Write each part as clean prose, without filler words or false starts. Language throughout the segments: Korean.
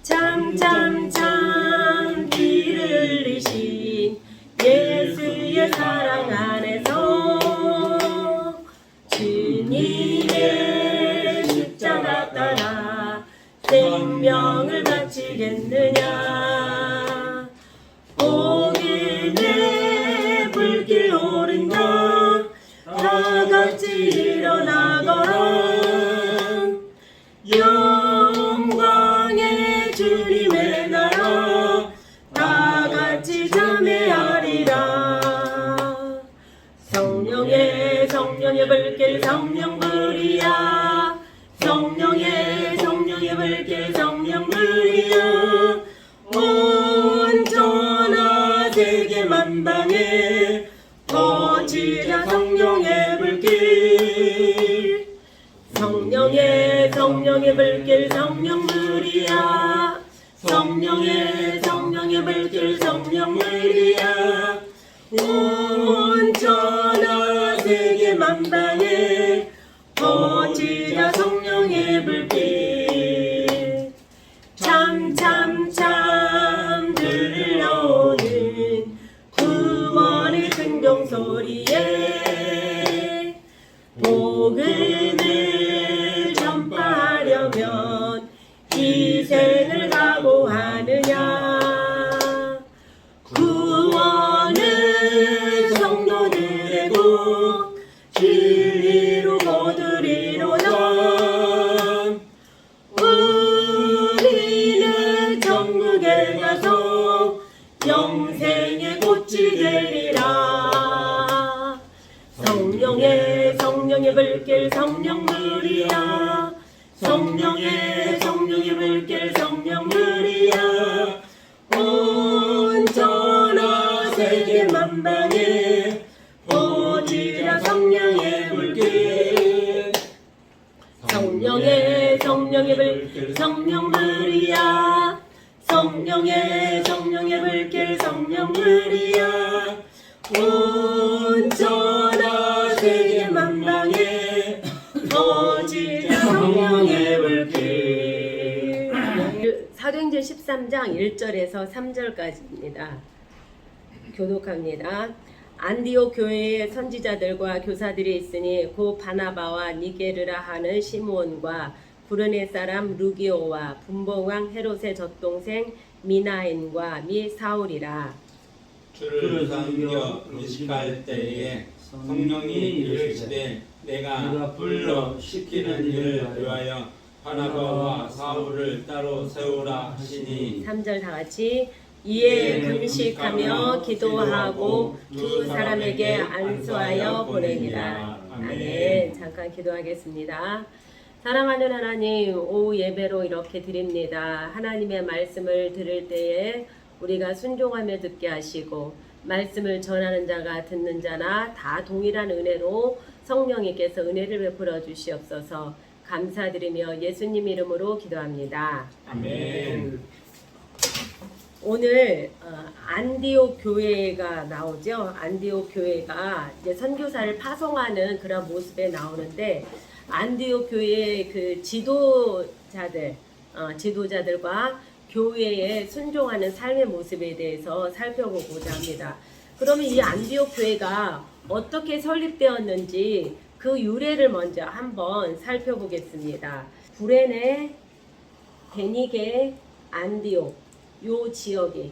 참 길을 이신 예수의 사랑 안에서 주님의 십자가 따라 생명을 바치겠느냐. 복음의 불길 오른다 다 같이 일어나거라. 영광의 주님의 나라 다 같이 참회하리라. 성령의 불길 성령 불이야. 성령의 불길 성령 불이야. 온 천하 세계 만방에 퍼지자 성령의 불길. 성령의 불길 성령 불이야. 성령의 불길 성령 불이야. 온 천하 세계 만방에 퍼지자 성령의 불길. 참 들려오는 구원의 순종 소리에 복음을 전파하려면 희생을 각오하느냐. 구원은 성도들의 복 진리로 거두리로다. 우리는 천국에 가서 영생의 꽃이 되리라. 성령의 불길 성령 불이야. 성령의 불길 성령 불이야. 온 천하 세계 만방에 퍼지라 성령의 불길. 성령의 불길 성령 불이야. 성령의 불길 성령 불이야. 온 천하 세계 만방에 퍼지라 성령의 불길. 사도행전 13장 1절에서 3절까지입니다. 교독합니다. 안디옥 교회의 선지자들과 교사들이 있으니 고 바나바와 니게르라 하는 시므온과 구르네 사람 루기오와 분봉왕 헤롯의 젖동생 미나엔과 미 사울이라. 주를 섬겨 의식할 때에 성령이 이르시되 내가 불러 시키는 일을 위하여 바나바와 사울을 따로 세우라 하시니. 3절 다 같이. 이에 금식하며 기도하고 두 사람에게 안수하여 보내니라. 아멘. 잠깐 기도하겠습니다. 사랑하는 하나님, 오후 예배로 이렇게 드립니다. 하나님의 말씀을 들을 때에 우리가 순종하며 듣게 하시고 말씀을 전하는 자가 듣는 자나 다 동일한 은혜로 성령님께서 은혜를 베풀어 주시옵소서. 감사드리며 예수님 이름으로 기도합니다. 아멘. 오늘 안디옥 교회가 나오죠. 안디옥 교회가 이제 선교사를 파송하는 그런 모습에 나오는데 안디옥 교회의 그 지도자들과 교회에 순종하는 삶의 모습에 대해서 살펴보고자 합니다. 그러면 이 안디옥 교회가 어떻게 설립되었는지 그 유래를 먼저 한번 살펴보겠습니다. 구레네, 베니게, 안디옥 요 지역이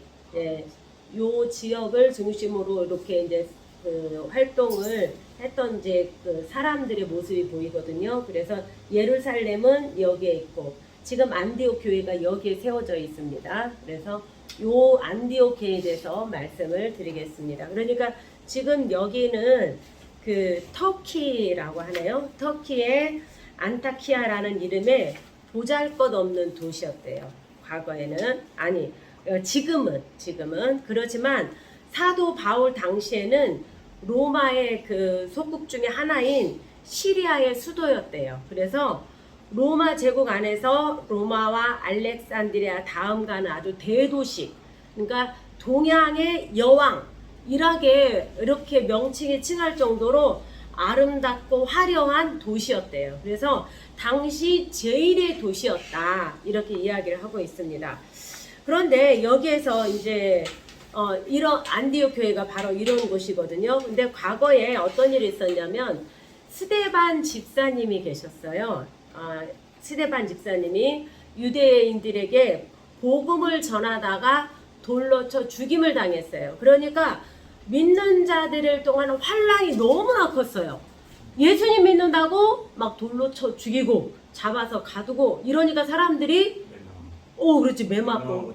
요 지역을 중심으로 이렇게 이제 그 활동을 했던 이제 그 사람들의 모습이 보이거든요. 그래서 예루살렘은 여기에 있고 지금 안디옥 교회가 여기에 세워져 있습니다. 그래서 요 안디옥 교회에 대해서 말씀을 드리겠습니다. 그러니까 지금 여기는 그 터키라고 하네요. 터키의 안타키아라는 이름의 보잘것없는 도시였대요. 과거에는 아니 지금은 그렇지만 사도 바울 당시에는 로마의 그 속국 중에 하나인 시리아의 수도였대요. 그래서 로마 제국 안에서 로마와 알렉산드리아 다음 가는 아주 대도시, 그러니까 동양의 여왕 이렇게 명칭에 칭할 정도로 아름답고 화려한 도시였대요. 그래서 당시 제일의 도시였다. 이렇게 이야기를 하고 있습니다. 그런데 여기에서 이제 이런 안디옥 교회가 바로 이런 곳이거든요. 근데 과거에 어떤 일이 있었냐면 스데반 집사님이 계셨어요. 스데반 집사님이 유대인들에게 복음을 전하다가 돌로 쳐 죽임을 당했어요. 그러니까 믿는 자들을 동안 환란이 너무나 컸어요. 예수님 믿는다고 막 돌로 쳐 죽이고 잡아서 가두고 이러니까 사람들이 그렇지, 매 맞고.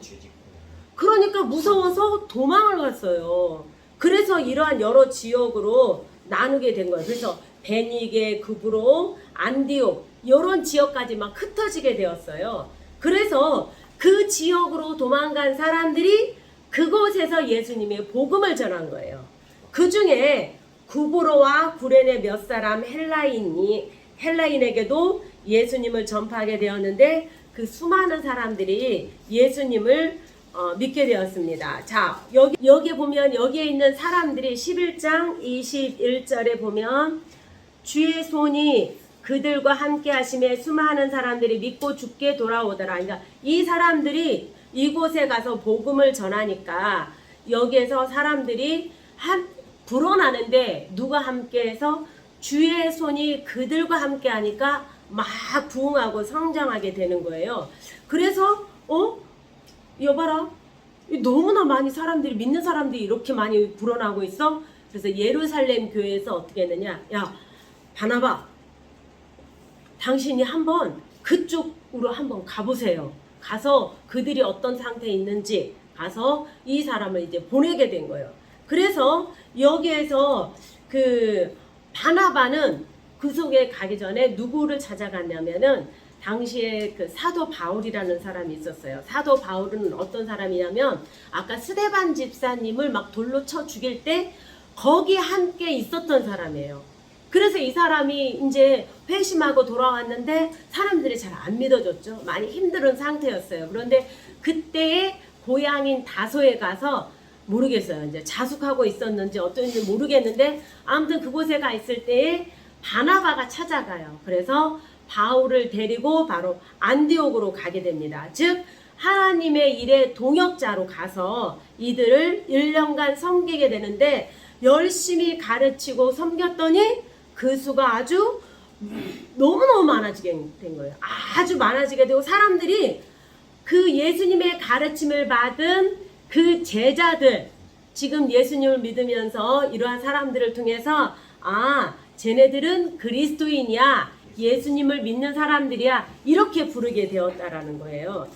그러니까 무서워서 도망을 갔어요. 그래서 이러한 여러 지역으로 나누게 된 거예요. 그래서 베니게, 그브로, 안디옥 이런 지역까지 막 흩어지게 되었어요. 그래서 그 지역으로 도망간 사람들이 그곳에서 예수님의 복음을 전한 거예요. 그 중에 구브로와 구레네 몇 사람 헬라인에게도 예수님을 전파하게 되었는데 그 수많은 사람들이 예수님을 믿게 되었습니다. 자, 여기 보면 여기에 있는 사람들이 11장 21절에 보면 주의 손이 그들과 함께 하심에 수많은 사람들이 믿고 죽게 돌아오더라. 그러니까 이 사람들이 이곳에 가서 복음을 전하니까 여기에서 사람들이 불어나는데 누가 함께해서 주의 손이 그들과 함께 하니까 막 부흥하고 성장하게 되는 거예요. 그래서 여봐라, 너무나 많이 사람들이 믿는 사람들이 이렇게 많이 불어나고 있어. 그래서 예루살렘 교회에서 어떻게 했느냐, 야 바나바, 당신이 한번 그쪽으로 한번 가보세요. 가서 그들이 어떤 상태에 있는지 가서 이 사람을 이제 보내게 된 거예요. 그래서 여기에서 그 바나바는 그 속에 가기 전에 누구를 찾아갔냐면은 당시에 그 사도 바울이라는 사람이 있었어요. 사도 바울은 어떤 사람이냐면 아까 스데반 집사님을 막 돌로 쳐 죽일 때 거기 함께 있었던 사람이에요. 그래서 이 사람이 이제 회심하고 돌아왔는데 사람들이 잘 안 믿어줬죠. 많이 힘든 상태였어요. 그런데 그때의 고향인 다소에 가서 모르겠어요. 이제 자숙하고 있었는지 어떤지 모르겠는데 아무튼 그곳에 가 있을 때에 바나바가 찾아가요. 그래서 바울을 데리고 바로 안디옥으로 가게 됩니다. 즉 하나님의 일에 동역자로 가서 이들을 1년간 섬기게 되는데 열심히 가르치고 섬겼더니 그 수가 아주 너무너무 많아지게 된 거예요. 아주 많아지게 되고 사람들이 그 예수님의 가르침을 받은 그 제자들, 지금 예수님을 믿으면서 이러한 사람들을 통해서 쟤네들은 그리스도인이야, 예수님을 믿는 사람들이야, 이렇게 부르게 되었다라는 거예요.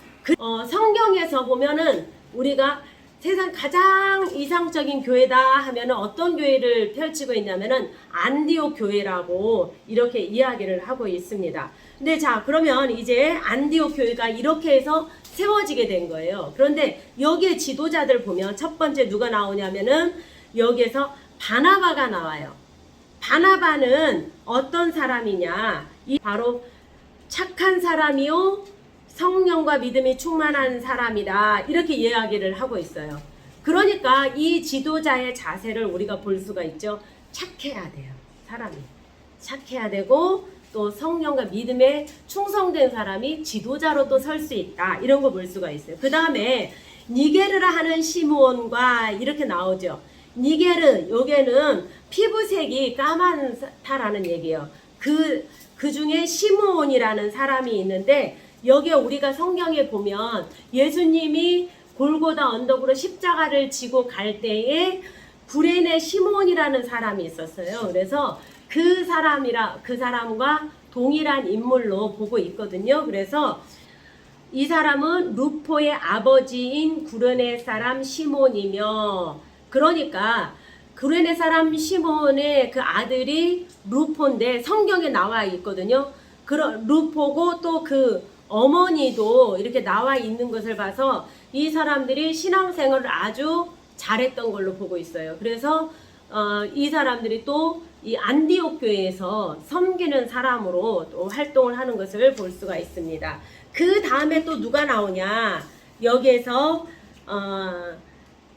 성경에서 보면은 우리가 세상 가장 이상적인 교회다 하면은 어떤 교회를 펼치고 있냐면은 안디옥 교회라고 이렇게 이야기를 하고 있습니다. 근데 자, 그러면 이제 안디옥 교회가 이렇게 해서 세워지게 된 거예요. 그런데 여기에 지도자들 보면 첫 번째 누가 나오냐면은 여기에서 바나바가 나와요. 바나바는 어떤 사람이냐? 바로 착한 사람이요, 성령과 믿음이 충만한 사람이다, 이렇게 이야기를 하고 있어요. 그러니까 이 지도자의 자세를 우리가 볼 수가 있죠. 착해야 돼요. 사람이 착해야 되고 또 성령과 믿음에 충성된 사람이 지도자로도 설 수 있다, 이런 거 볼 수가 있어요. 그 다음에 니게르라 하는 시므온과 이렇게 나오죠. 니게르, 요게는 피부색이 까만다라는 얘기예요. 그 중에 시므온이라는 사람이 있는데 여기에 우리가 성경에 보면 예수님이 골고다 언덕으로 십자가를 지고 갈 때에 구레네 시몬이라는 사람이 있었어요. 그래서 그 사람과 동일한 인물로 보고 있거든요. 그래서 이 사람은 루포의 아버지인 구레네 사람 시몬이며, 그러니까 구레네 사람 시몬의 그 아들이 루포인데 성경에 나와 있거든요. 루포고 또 그 어머니도 이렇게 나와 있는 것을 봐서 이 사람들이 신앙생활을 아주 잘했던 걸로 보고 있어요. 그래서 이 사람들이 또 이 안디옥 교회에서 섬기는 사람으로 또 활동을 하는 것을 볼 수가 있습니다. 그 다음에 또 누가 나오냐? 여기에서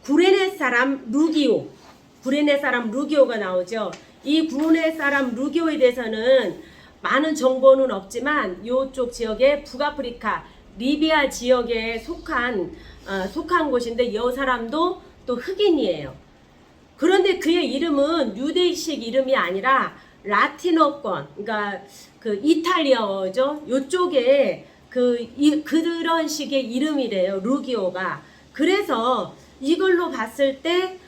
구레네 사람 루기오가 나오죠. 이 구은의 사람 루기오에 대해서는 많은 정보는 없지만 이쪽 지역에 북아프리카 리비아 지역에 속한 곳인데 이 사람도 또 흑인이에요. 그런데 그의 이름은 유대식 이름이 아니라 라틴어권, 그러니까 그 이탈리아어죠. 이쪽에 그런 식의 이름이래요. 루기오가. 그래서 이걸로 봤을 때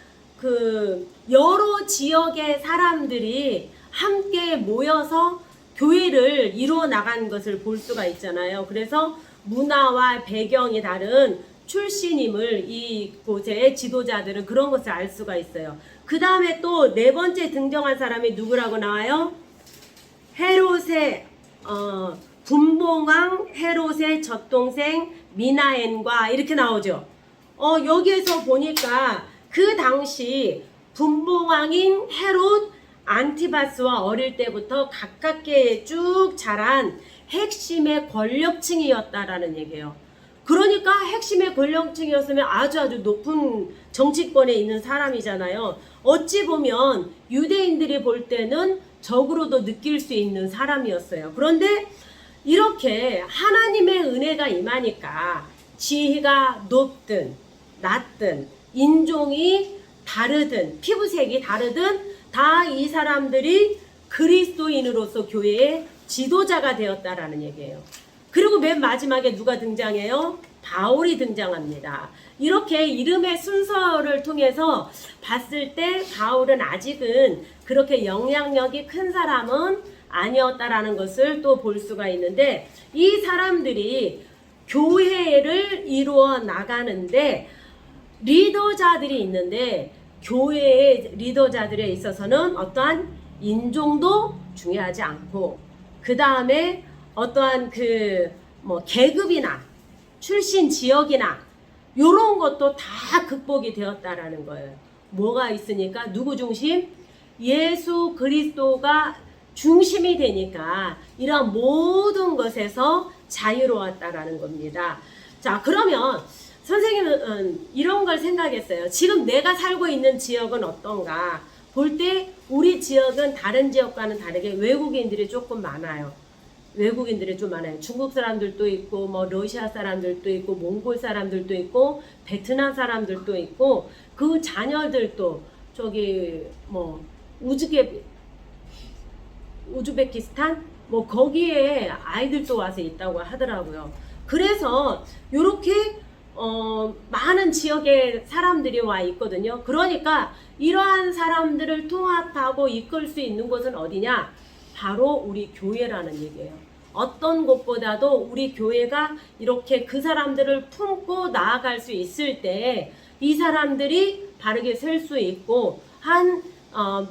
그 여러 지역의 사람들이 함께 모여서 교회를 이루어 나간 것을 볼 수가 있잖아요. 그래서 문화와 배경이 다른 출신임을 이곳의 지도자들은 그런 것을 알 수가 있어요. 그 다음에 또 네 번째 등장한 사람이 누구라고 나와요? 헤롯의 분봉왕 헤롯의 젖동생 미나엔과 이렇게 나오죠. 여기에서 보니까 그 당시 분봉왕인 헤롯 안티바스와 어릴 때부터 가깝게 쭉 자란 핵심의 권력층이었다라는 얘기예요. 그러니까 핵심의 권력층이었으면 아주 높은 정치권에 있는 사람이잖아요. 어찌 보면 유대인들이 볼 때는 적으로도 느낄 수 있는 사람이었어요. 그런데 이렇게 하나님의 은혜가 임하니까 지위가 높든 낮든 인종이 다르든 피부색이 다르든 다 이 사람들이 그리스도인으로서 교회의 지도자가 되었다라는 얘기예요. 그리고 맨 마지막에 누가 등장해요? 바울이 등장합니다. 이렇게 이름의 순서를 통해서 봤을 때 바울은 아직은 그렇게 영향력이 큰 사람은 아니었다라는 것을 또 볼 수가 있는데, 이 사람들이 교회를 이루어 나가는데 리더자들이 있는데, 교회의 리더자들에 있어서는 어떠한 인종도 중요하지 않고, 그 다음에 어떠한 계급이나 출신 지역이나 요런 것도 다 극복이 되었다라는 거예요. 뭐가 있으니까? 누구 중심? 예수 그리스도가 중심이 되니까 이런 모든 것에서 자유로웠다라는 겁니다. 자, 그러면 선생님은 이런 걸 생각했어요. 지금 내가 살고 있는 지역은 어떤가? 볼 때 우리 지역은 다른 지역과는 다르게 외국인들이 조금 많아요. 외국인들이 좀 많아요. 중국 사람들도 있고, 러시아 사람들도 있고, 몽골 사람들도 있고, 베트남 사람들도 있고, 그 자녀들도 우즈베키스탄? 거기에 아이들도 와서 있다고 하더라고요. 그래서 요렇게 많은 지역의 사람들이 와 있거든요. 그러니까 이러한 사람들을 통합하고 이끌 수 있는 곳은 어디냐? 바로 우리 교회라는 얘기예요. 어떤 곳보다도 우리 교회가 이렇게 그 사람들을 품고 나아갈 수 있을 때 이 사람들이 바르게 설 수 있고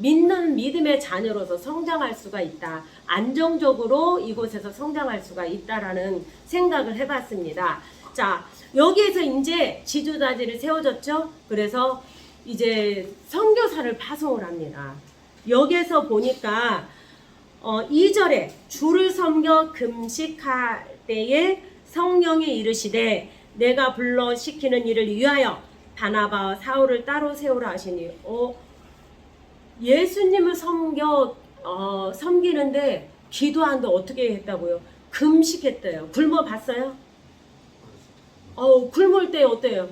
믿는 믿음의 자녀로서 성장할 수가 있다. 안정적으로 이곳에서 성장할 수가 있다라는 생각을 해봤습니다. 자, 여기에서 이제 지도자들이 세워졌죠. 그래서 이제 선교사를 파송을 합니다. 여기에서 보니까 2절에 주를 섬겨 금식할 때에 성령이 이르시되 내가 불러 시키는 일을 위하여 바나바와 사울을 따로 세우라 하시니, 예수님을 섬기는데 기도하는데 어떻게 했다고요? 금식했대요. 굶어 봤어요? 굶을 때 어때요?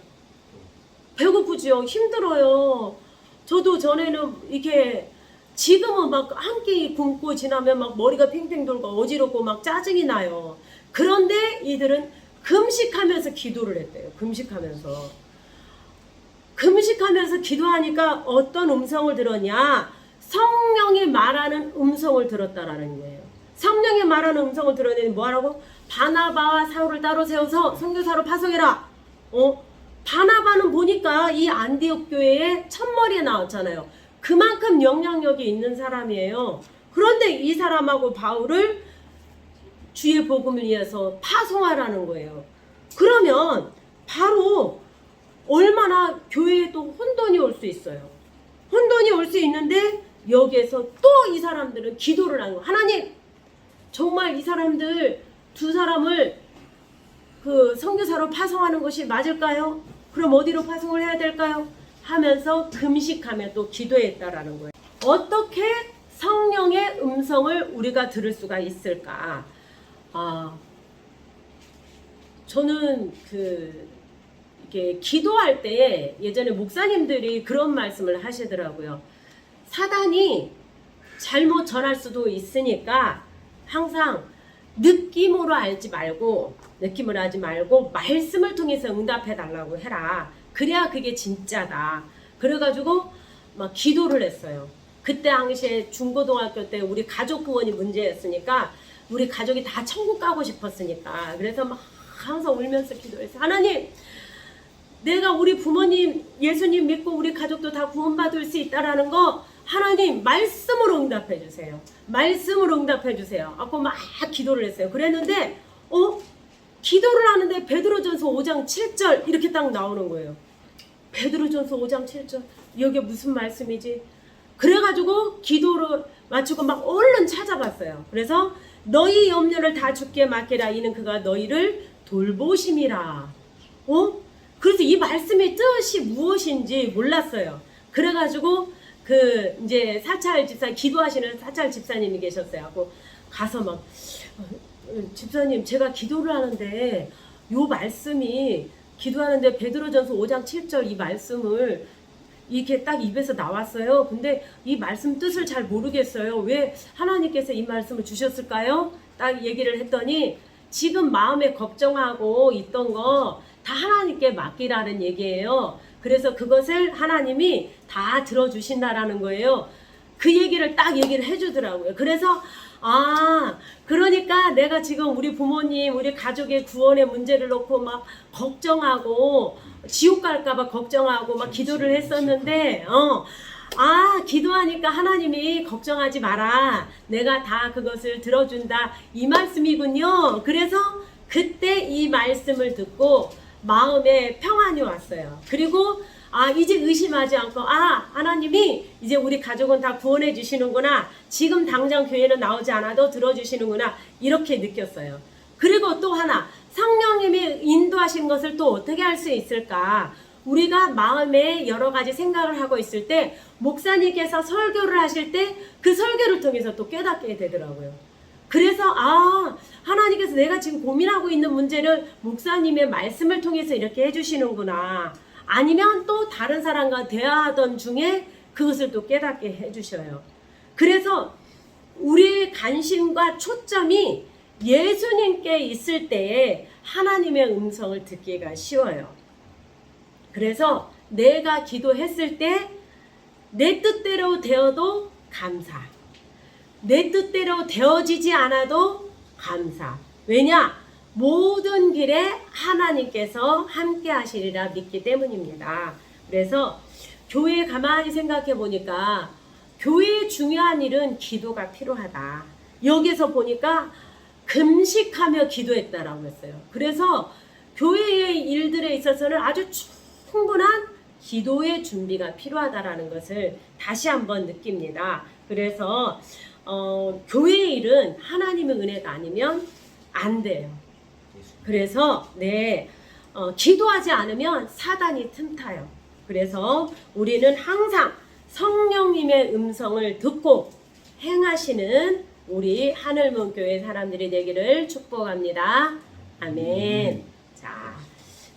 배고프지요? 힘들어요. 저도 전에는 이렇게 지금은 막 한 끼 굶고 지나면 막 머리가 팽팽 돌고 어지럽고 막 짜증이 나요. 그런데 이들은 금식하면서 기도를 했대요. 금식하면서 기도하니까 어떤 음성을 들었냐? 성령이 말하는 음성을 들었다라는 거예요. 성령이 말하는 음성을 들었더니 뭐하라고? 바나바와 사울을 따로 세워서 선교사로 파송해라. 바나바는 보니까 이 안디옥 교회의 첫머리에 나왔잖아요. 그만큼 영향력이 있는 사람이에요. 그런데 이 사람하고 바울을 주의 복음을 위해서 파송하라는 거예요. 그러면 바로 얼마나 교회에 또 혼돈이 올 수 있어요. 혼돈이 올 수 있는데 여기에서 또 이 사람들은 기도를 하는 거예요. 하나님, 정말 이 사람들 두 사람을 선교사로 파송하는 것이 맞을까요? 그럼 어디로 파송을 해야 될까요? 하면서 금식하며 또 기도했다라는 거예요. 어떻게 성령의 음성을 우리가 들을 수가 있을까? 저는 이게 기도할 때 예전에 목사님들이 그런 말씀을 하시더라고요. 사단이 잘못 전할 수도 있으니까 항상 느낌으로 하지 말고 말씀을 통해서 응답해 달라고 해라. 그래야 그게 진짜다. 그래가지고 막 기도를 했어요. 그때 당시에 중고등학교 때 우리 가족 구원이 문제였으니까 우리 가족이 다 천국 가고 싶었으니까 그래서 막 항상 울면서 기도했어요. 하나님, 내가 우리 부모님 예수님 믿고 우리 가족도 다 구원받을 수 있다라는 거 하나님 말씀으로 응답해 주세요. 말씀으로 응답해 주세요. 아까 막 기도를 했어요. 그랬는데 기도를 하는데 베드로전서 5장 7절 이렇게 딱 나오는 거예요. 베드로전서 5장 7절 여기 무슨 말씀이지? 그래가지고 기도를 마치고 막 얼른 찾아봤어요. 그래서 너희 염려를 다 주께 맡기라. 이는 그가 너희를 돌보심이라. 그래서 이 말씀의 뜻이 무엇인지 몰랐어요. 그래가지고 이제 사찰 집사 기도하시는 사찰 집사님이 계셨어요. 하고 가서 막 집사님 제가 기도를 하는데 요 말씀이 기도하는데 베드로전서 5장 7절 이 말씀을 이렇게 딱 입에서 나왔어요. 근데 이 말씀 뜻을 잘 모르겠어요. 왜 하나님께서 이 말씀을 주셨을까요? 딱 얘기를 했더니 지금 마음에 걱정하고 있던 거 다 하나님께 맡기라는 얘기예요. 그래서 그것을 하나님이 다 들어주신다라는 거예요. 그 얘기를 딱 얘기를 해주더라고요. 그래서 그러니까 내가 지금 우리 부모님, 우리 가족의 구원의 문제를 놓고 막 걱정하고 지옥 갈까봐 걱정하고 막 기도를 했었는데 기도하니까 하나님이 걱정하지 마라. 내가 다 그것을 들어준다. 이 말씀이군요. 그래서 그때 이 말씀을 듣고 마음에 평안이 왔어요. 그리고 이제 의심하지 않고 하나님이 이제 우리 가족은 다 구원해 주시는구나. 지금 당장 교회는 나오지 않아도 들어주시는구나. 이렇게 느꼈어요. 그리고 또 하나 성령님이 인도하신 것을 또 어떻게 할 수 있을까? 우리가 마음에 여러 가지 생각을 하고 있을 때 목사님께서 설교를 하실 때 그 설교를 통해서 또 깨닫게 되더라고요. 그래서 하나님께서 내가 지금 고민하고 있는 문제를 목사님의 말씀을 통해서 이렇게 해주시는구나. 아니면 또 다른 사람과 대화하던 중에 그것을 또 깨닫게 해주셔요. 그래서 우리의 관심과 초점이 예수님께 있을 때에 하나님의 음성을 듣기가 쉬워요. 그래서 내가 기도했을 때 내 뜻대로 되어도 감사. 내 뜻대로 되어지지 않아도 감사. 왜냐? 모든 길에 하나님께서 함께 하시리라 믿기 때문입니다. 그래서 교회에 가만히 생각해 보니까 교회의 중요한 일은 기도가 필요하다. 여기서 보니까 금식하며 기도했다라고 했어요. 그래서 교회의 일들에 있어서는 아주 충분한 기도의 준비가 필요하다라는 것을 다시 한번 느낍니다. 그래서 교회의 일은 하나님의 은혜가 아니면 안 돼요. 그래서 기도하지 않으면 사단이 틈타요. 그래서 우리는 항상 성령님의 음성을 듣고 행하시는 우리 하늘문교회 사람들이 되기를 축복합니다. 아멘. 자,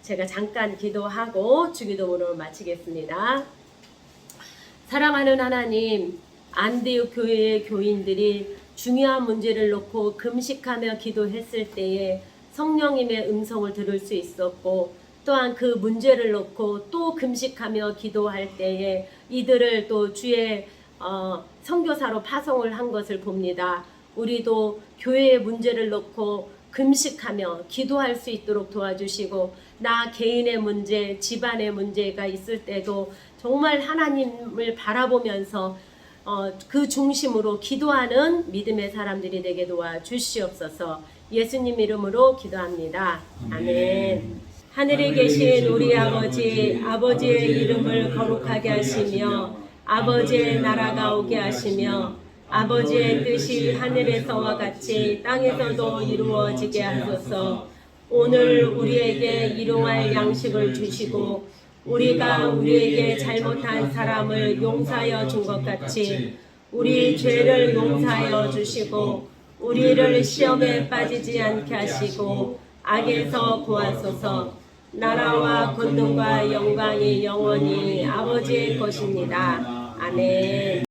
제가 잠깐 기도하고 주기도문을 마치겠습니다. 사랑하는 하나님, 안디옥 교회의 교인들이 중요한 문제를 놓고 금식하며 기도했을 때에 성령님의 음성을 들을 수 있었고, 또한 그 문제를 놓고 또 금식하며 기도할 때에 이들을 또 주의 선교사로 파송을 한 것을 봅니다. 우리도 교회의 문제를 놓고 금식하며 기도할 수 있도록 도와주시고, 나 개인의 문제, 집안의 문제가 있을 때도 정말 하나님을 바라보면서 그 중심으로 기도하는 믿음의 사람들이 되게 도와주시옵소서. 예수님 이름으로 기도합니다. 아멘. 하늘에 계신 우리 아버지의 이름을 거룩하게 하시며 아버지의 나라가 오게 하시며 아버지의 뜻이 하늘에서와 같이 땅에서도 이루어지게 하소서. 오늘 우리에게 일용할 양식을 주시고 우리가 우리에게 잘못한 사람을 용서하여 준 것 같이 우리 죄를 용서하여 주시고 우리를 시험에 빠지지 않게 하시고 악에서 구하소서. 나라와 권능과 영광이 영원히 아버지의 것입니다. 아멘.